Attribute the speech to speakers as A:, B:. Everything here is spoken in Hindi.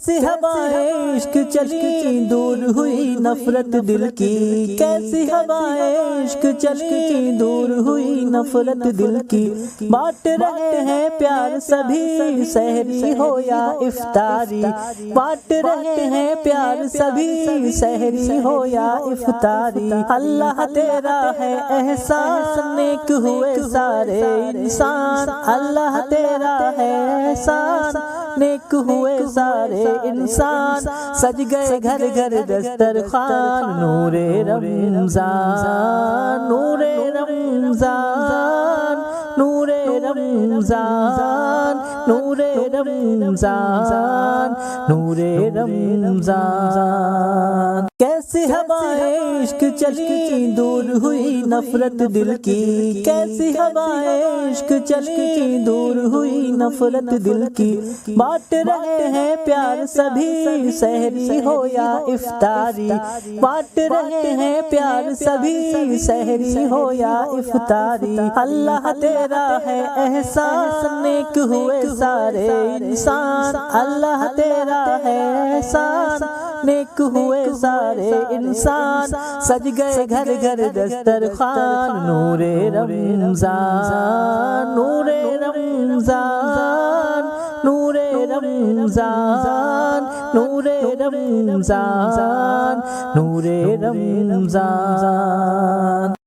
A: कैसी हवाएं इश्क चली दूर हुई नफरत दिल की, कैसी हवाएं इश्क चली दूर हुई नफरत दिल की। बांट रहे हैं प्यार सभी सहरी हो या इफ्तारी, बांट रहे हैं प्यार सभी सहरी हो या इफ्तारी। अल्लाह तेरा है एहसान नेक हुए सारे इंसान, अल्लाह तेरा है एहसान नेक हुए सारे इंसान। सज गए घर घर दस्तरखान नूरे रमजान, नूरे रमजान, नूरे रमजान, नूरे रमजान, नूरे रमजान। कैसी हवाएं इश्क चली दूर हुई नफरत दिल की, कैसी हवाएं इश्क चली दूर हुई नफरत दिल की। बांट रहे हैं प्यार सभी सहरी हो या इफ्तारी, बांट रहे हैं प्यार सभी सहरी हो या इफ्तारी। अल्लाह तेरा है एहसान नेक हुए सारे इंसान, अल्लाह तेरा है एहसान नेक हुए सारे इंसान। सज गए घर घर दस्तरखान नूरे रमजान, नूरे रमजान, नूरे रमजान, नूरे रमजान, नूरे रमजान।